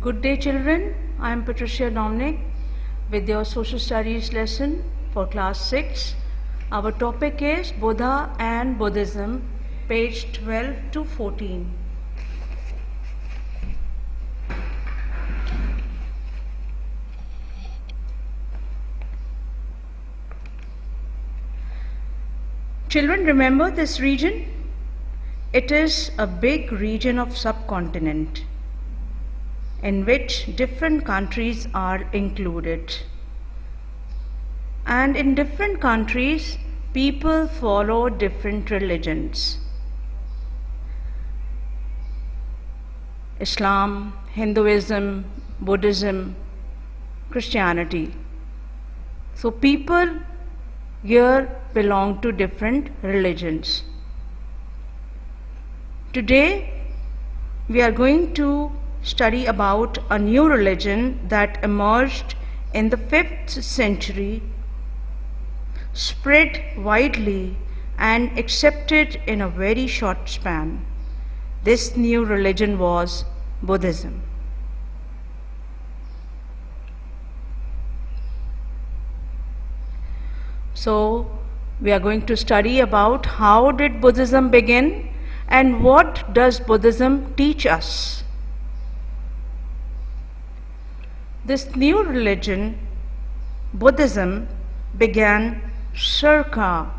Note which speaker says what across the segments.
Speaker 1: Good day, children. I am Patricia Dominic with your social studies lesson for class 6. Our topic is Buddha and Buddhism, page 12 to 14. Children, remember this region? It is a big region of subcontinent in which different countries are included. And in different countries, people follow different religions. Islam, Hinduism, Buddhism, Christianity. So people here belong to different religions. Today, we are going to study about a new religion that emerged in the 5th century, spread widely and accepted in a very short span. This new religion was Buddhism. So, we are going to study about how did Buddhism begin and what does Buddhism teach us. This new religion, Buddhism, began circa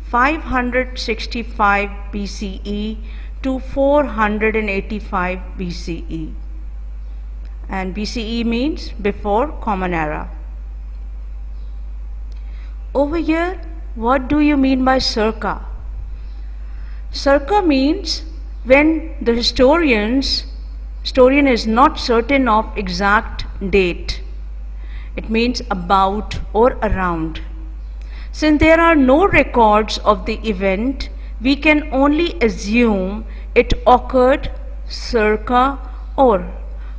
Speaker 1: 565 BCE to 485 BCE. And BCE means before Common Era. Over here, what do you mean by circa? Circa means when the historian is not certain of exact date. It means about or around. Since there are no records of the event, we can only assume it occurred circa or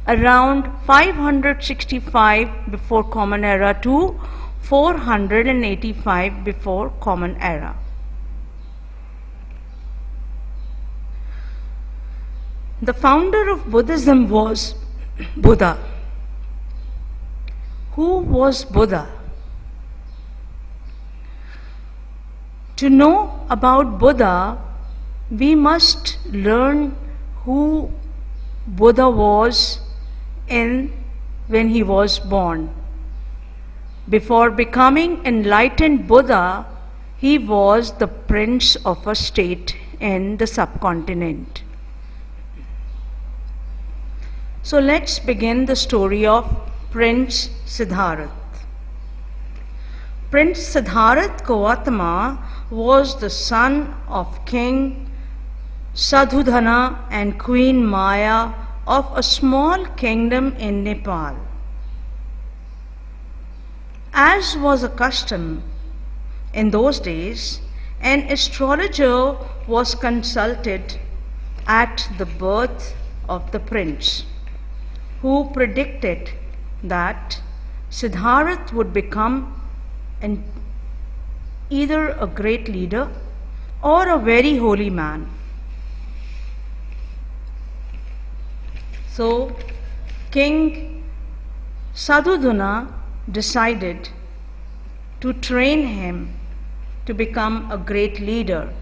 Speaker 1: around 565 before Common Era to 485 before Common Era. The founder of Buddhism was Buddha. Who was Buddha? To know about Buddha, we must learn who Buddha was when he was born. Before becoming enlightened Buddha, he was the prince of a state in the subcontinent. So let's begin the story of Prince Siddhartha. Prince Siddhartha Gautama was the son of King Sadhudana and Queen Maya of a small kingdom in Nepal. As was a custom in those days, an astrologer was consulted at the birth of the prince, who predicted that Siddhartha would become either a great leader or a very holy man. So, King Sadhudana decided to train him to become a great leader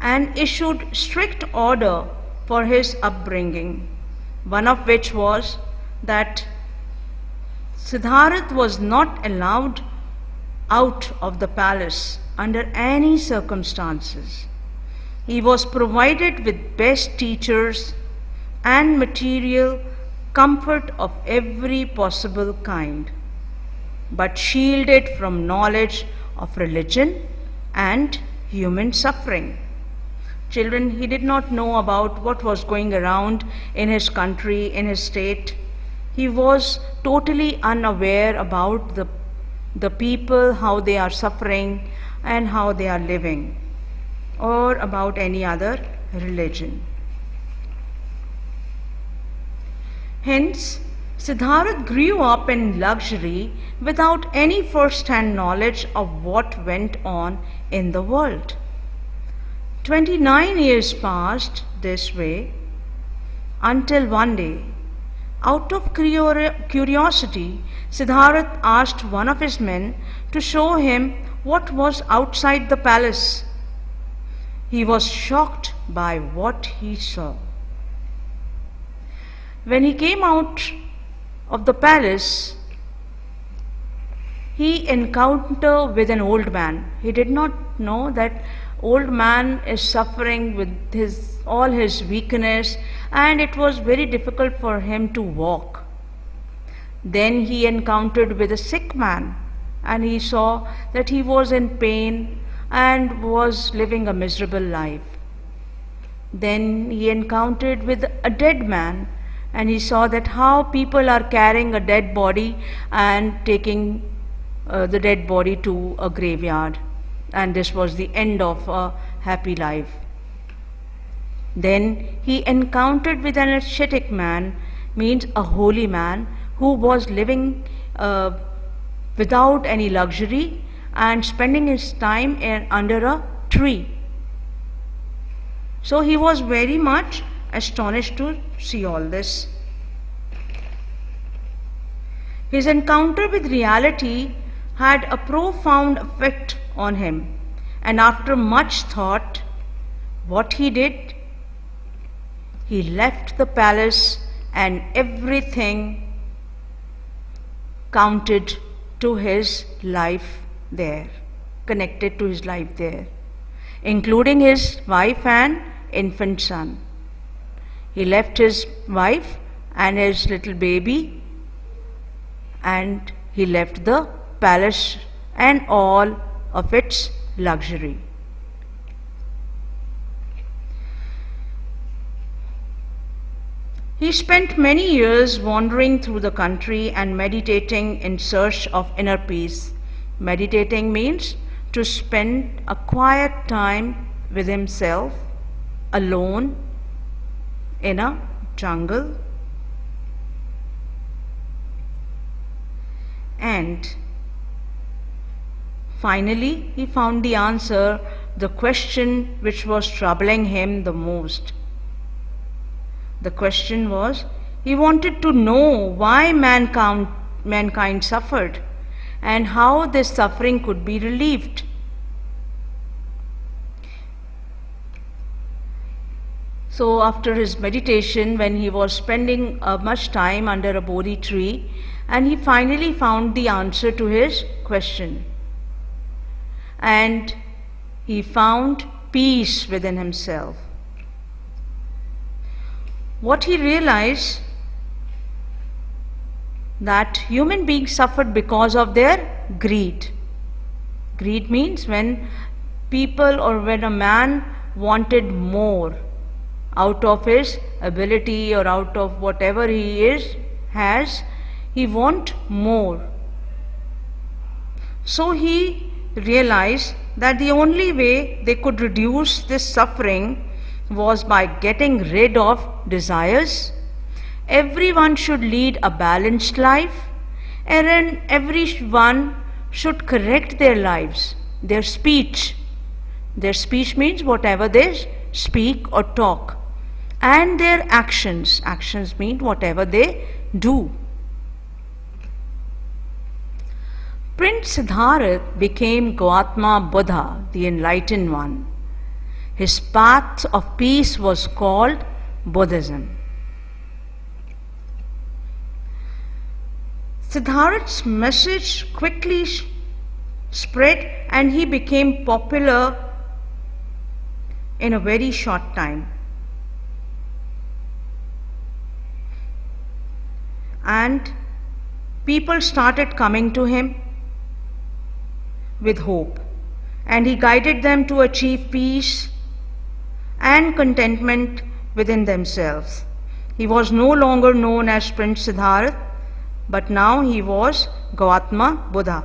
Speaker 1: and issued strict order for his upbringing, one of which was that Siddhartha was not allowed out of the palace under any circumstances. He was provided with best teachers and material comfort of every possible kind, but shielded from knowledge of religion and human suffering. Children, he did not know about what was going around in his country, in his state. He was totally unaware about the people, how they are suffering and how they are living, or about any other religion. Hence, Siddhartha grew up in luxury without any first-hand knowledge of what went on in the world. 29 years passed this way until one day Out of curiosity, Siddhartha asked one of his men to show him what was outside the palace. He was shocked by what he saw. When he came out of the palace, he encountered with an old man. He did not know that old man is suffering with all his weakness, and it was very difficult for him to walk. Then he encountered with a sick man, and he saw that he was in pain and was living a miserable life. Then he encountered with a dead man, and he saw that how people are carrying a dead body and taking the dead body to a graveyard, and this was the end of a happy life. Then he encountered with an ascetic man, means a holy man who was living without any luxury and spending his time under a tree. So he was very much astonished to see all this. His encounter with reality had a profound effect on him, and after much thought, what he did? He left the palace, and everything counted to his life there, connected to his life there, including his wife and infant son. He left his wife and his little baby, and he left the palace and all of its luxury. He spent many years wandering through the country and meditating in search of inner peace. Meditating means to spend a quiet time with himself, alone, in a jungle. And finally, he found the answer, the question which was troubling him the most. The question was, he wanted to know why mankind suffered and how this suffering could be relieved. So after his meditation, when he was spending much time under a Bodhi tree, and he finally found the answer to his question. And he found peace within himself. What he realized, that human beings suffered because of their greed. Greed means when people or when a man wanted more out of his ability or out of whatever has, he want more. So he realized that the only way they could reduce this suffering was by getting rid of desires. Everyone should lead a balanced life, and everyone should correct their lives, their speech. Their speech means whatever they speak or talk, and their actions. Actions mean whatever they do. Prince Siddhartha became Gautama Buddha, the enlightened one. His path of peace was called Buddhism. Siddhartha's message quickly spread, and he became popular in a very short time. And people started coming to him with hope, and he guided them to achieve peace and contentment within themselves. He was no longer known as Prince Siddhartha, but now he was Gautama Buddha,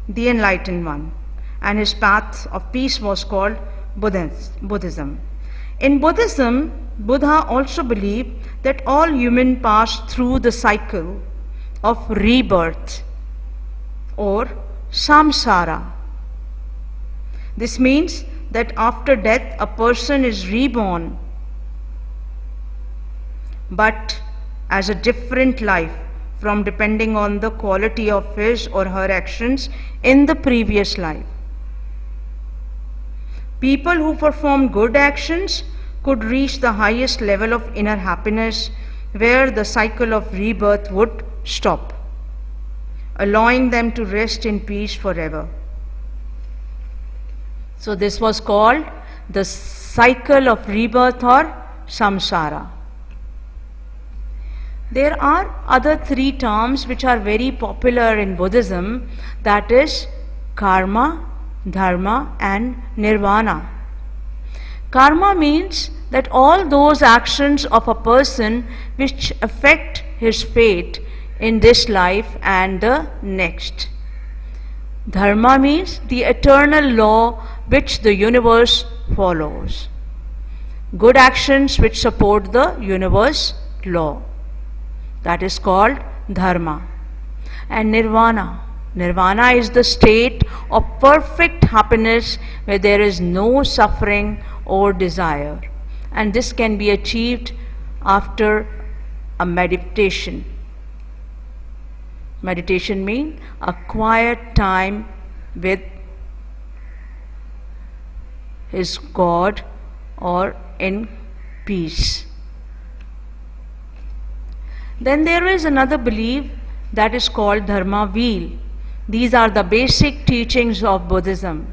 Speaker 1: the enlightened one, and his path of peace was called Buddhism. In Buddhism, Buddha also believed that all humans pass through the cycle of rebirth or samsara. This means that after death a person is reborn, but as a different life from depending on the quality of his or her actions in the previous life. People who perform good actions could reach the highest level of inner happiness where the cycle of rebirth would stop, allowing them to rest in peace forever. So this was called the cycle of rebirth or samsara. There are other three terms which are very popular in Buddhism, that is karma, dharma and nirvana. Karma means that all those actions of a person which affect his fate in this life and the next. Dharma means the eternal law which the universe follows. Good actions which support the universe law. That is called dharma. And nirvana. Nirvana is the state of perfect happiness where there is no suffering or desire. And this can be achieved after a meditation. Meditation means a quiet time with his God or in peace. Then there is another belief that is called Dharma wheel. These are the basic teachings of Buddhism.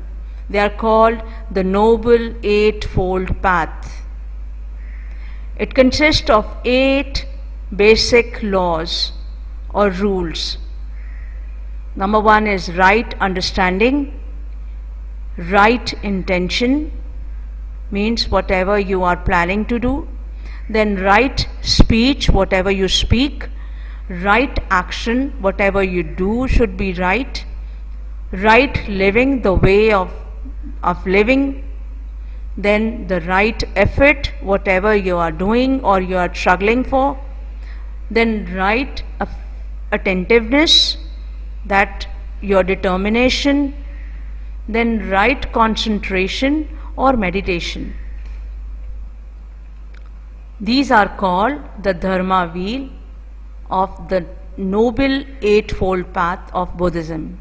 Speaker 1: They are called the Noble Eightfold Path. It consists of 8 basic laws or rules. Number 1 is right understanding, right intention, means whatever you are planning to do. Then right speech, whatever you speak. Right action, whatever you do should be right. Right living, the way of living. Then the right effort, whatever you are doing or you are struggling for. Then right attentiveness, that your determination. Then right concentration or meditation. These are called the Dharma wheel of the Noble Eightfold Path of Buddhism.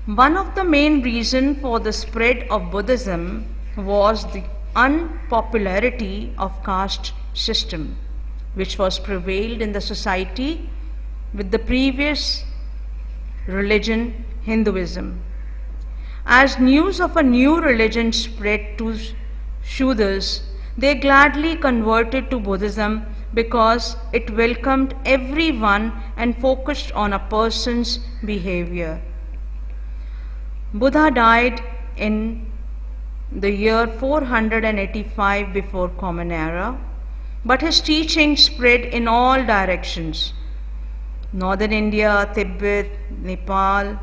Speaker 1: One of the main reasons for the spread of Buddhism was the unpopularity of caste system, which was prevailed in the society with the previous religion, Hinduism. As news of a new religion spread to Shudras, they gladly converted to Buddhism because it welcomed everyone and focused on a person's behavior. Buddha died in the year 485 before Common Era, but his teachings spread in all directions. Northern India, Tibet, Nepal,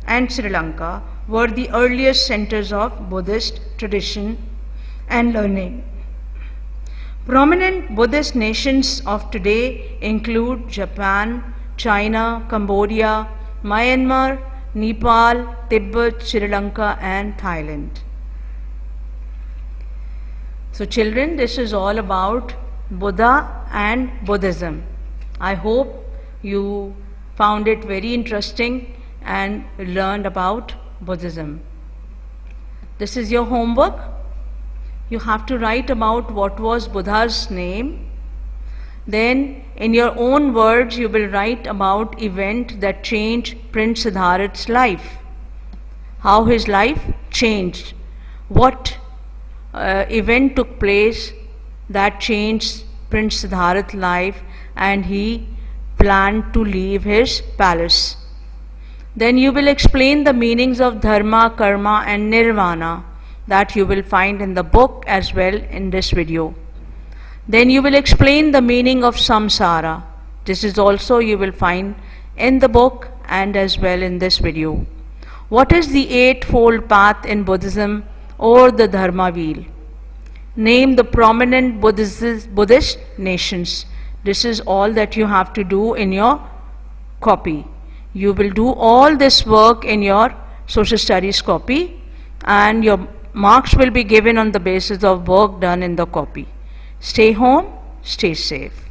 Speaker 1: and Sri Lanka were the earliest centers of Buddhist tradition and learning. Prominent Buddhist nations of today include Japan, China, Cambodia, Myanmar, Nepal, Tibet, Sri Lanka, and Thailand. So children, this is all about Buddha and Buddhism. I hope you found it very interesting and learned about Buddhism. This is your homework. You have to write about what was Buddha's name. Then in your own words you will write about event that changed Prince Siddhartha's life. How his life changed. What event took place that changed Prince Siddhartha's life and he planned to leave his palace. Then you will explain the meanings of dharma, karma and nirvana that you will find in the book as well in this video. Then you will explain the meaning of samsara. This is also you will find in the book and as well in this video. What is the Eightfold Path in Buddhism or the Dharma wheel? Name the prominent Buddhist nations. This is all that you have to do in your copy. You will do all this work in your social studies copy and your marks will be given on the basis of work done in the copy. Stay home, stay safe.